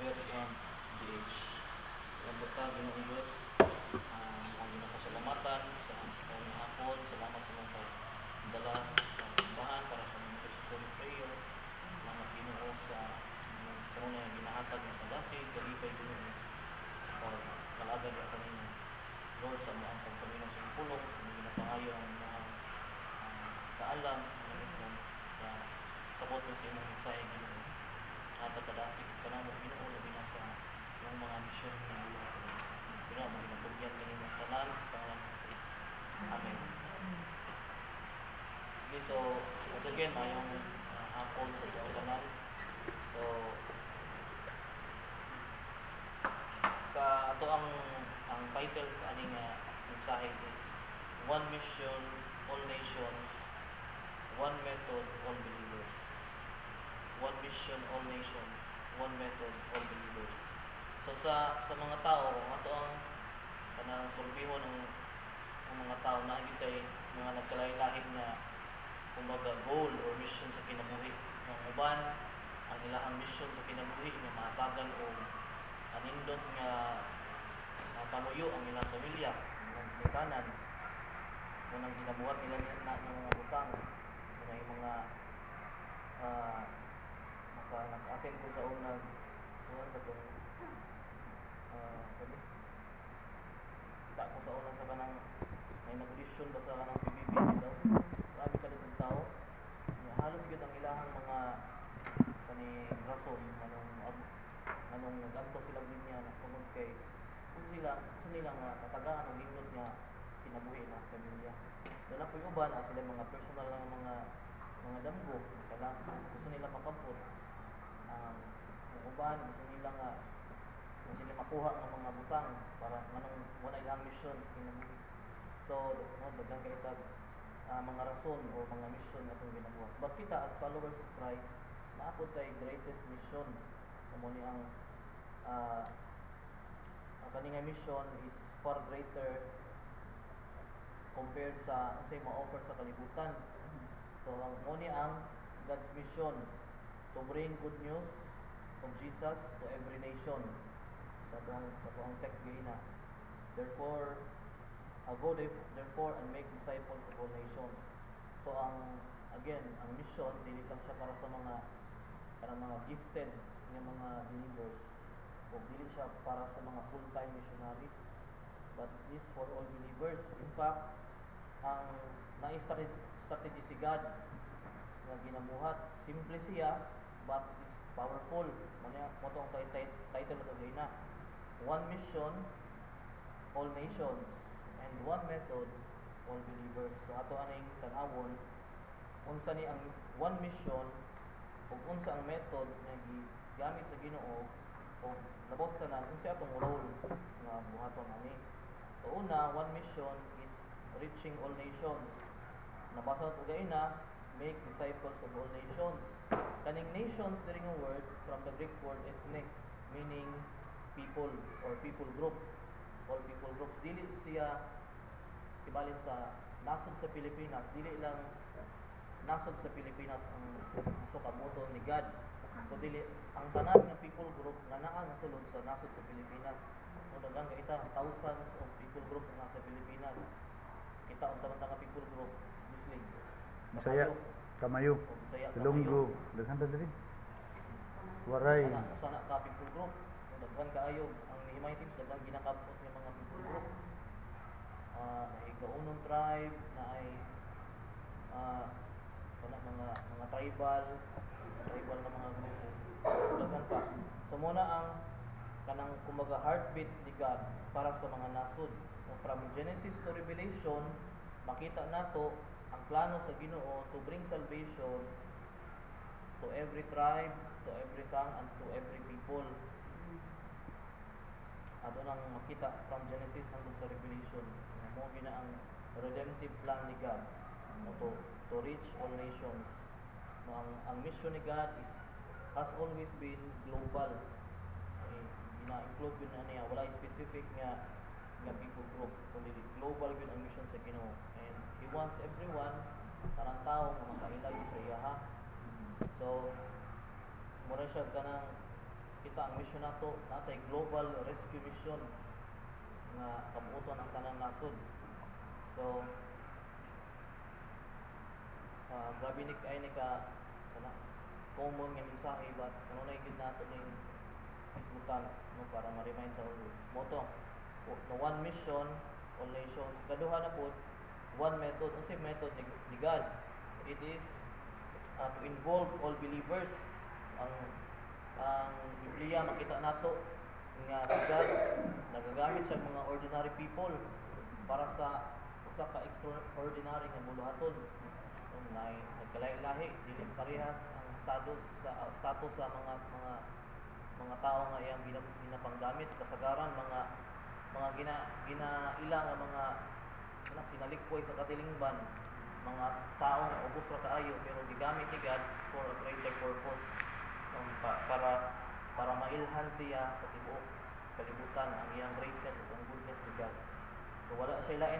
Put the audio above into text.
Albert and DH. Rambutan, Ginoong Diyos, ang ginakasalamatan sa kanyang hapon. Salamat sa mga dala sa simbahan para sa mga intercessory prayer. Salamat Ginoo sa kanuna yung ginahatag ng kadasig, kalipay Ginoo sa pagkalagad ng kanina. Lord, sa mga pagpaminaw sa pulong, kung ginapangayo ang mga kaalam, sa sabot mo sa inyong mensahe Ginoo. At kadasig kanamo Ginoo, labi na sa ng mga misyon na bulat. Sino, maginatugyan kanina ng tanan sa pangalan ng Jesus. Amen. Okay, so once again, mayong hapon sa tanan. So, sa ato ang title sa aning mensahe is One Mission, All Nations, One Method, All Believers. One Mission, All Nations, One Method, All Believers. So sa mga tao, ato ang kanang sulbihon ang mga tao na gitay mga nagkalain-lain na kumbaga goal or mission sa kinabuhi. Ang uban ang ilahang mission sa kinabuhi nga mahatagan o anindot nga pamuyo ang ilang pamilya, ang kanan, unang ginabuhat nila na ng mga butang, mga nag-attend ko sa unang kita ko sa unang sa kanang may nag-audition ba sa kanang PBB daw. Grabe ka ng tao. Halos yun ang ilahang mga rason anong nag-anto silang linya na tungod kay kung sila nga katagaan ang lindot nga kinabuhi na pamilya. Doon po yung uban sila mga personal lang mga damgo gusto nila makapot. Yung uban gusto nila nga kung sila makuha ng mga butang para manong wala ilang mission kinabuhi. So, dagang kaitag mga rason o mga mission na itong ginagawa. But kita as followers of Christ, maapod tayo greatest mission. Kumuni ang kaninga mission is far greater compared sa say ma-offer sa kalibutan. So, muni ang God's mission to bring good news of Jesus to every nation. Sa tuang text gina. Therefore, go therefore and make disciples of all nations. So ang mission dili lang siya para sa mga gifted nga mga believers. O dili siya para sa mga full-time missionaries, but is for all believers. In fact, ang strategy si God nga ginabuhat, simple siya but is powerful. Mo to ang title na gina. One mission, all nations, and one method, all believers. So ato aning tan-awon unsa ni ang one mission ug unsa ang method nga gigamit sa Ginoo o labos tanan unsa atong role nga buhaton ani. So una, one mission is reaching all nations. Nabasa to gaina, make disciples of all nations. Kaning nations diri nga word from the Greek word ethnic, meaning people or people group. All people groups, dili siya ibalik sa nasod sa Pilipinas, dili lang nasod sa Pilipinas ang gusto kamoto ni God, kundi ang tanan ng people group nga naa nasulod sa nasod sa Pilipinas. Daghang kita thousands of people group nga sa Pilipinas. Kita unsa man nga people group, Muslim, Bisaya, Kamayo, Ilonggo, daghan ta diri. Waray. Sana ka people group, daghan kaayo ang himay teams, daghan ginakabot ng mga people group. Ay kaunong tribe na ay mga tribal na mga grupo. Daghan pa. So muna ang kanang kumbaga heartbeat ni God para sa mga nasod. So, from Genesis to Revelation, makita nato ang plano sa Ginoo to bring salvation to every tribe, to every tongue, and to every people. Ato nang makita from Genesis hanggang sa Revelation. Mo gina ang redemptive plan ni God to reach all nations. Ang mission ni God has always been global. Gina-include yun na niya, wala specific nga people group, kundi global yun ang mission sa Ginoo. And He wants everyone, parang tao na makailag sa iya ha. So, mura siya ka ng kita ang mission nato natay global rescue mission nga kabuoton ang tanang nasod. So grabe ni kay ni ka kana common nga mensahe but kanunay gid nato ning isgutan no para ma-remind sa always. Moto no one mission, all nations. Kaduha na po one method. Unsay method ni God? It is to involve all believers. Ang Biblia makita nato nga God nagagamit sa mga ordinary people para sa usa ka extraordinary nga buluhaton. Nagkalahi-lahi dili parehas ang status sa mga tao nga iyang ginapanggamit kasagaran mga ginaila nga mga sinalikpoy sa katilingban, mga tao nga ubos ra kaayo pero gigamit ni God for a greater purpose, para mailhan siya sa tibuok kalibutan ang iyang greatness ug ang goodness ni God. So wala siya lain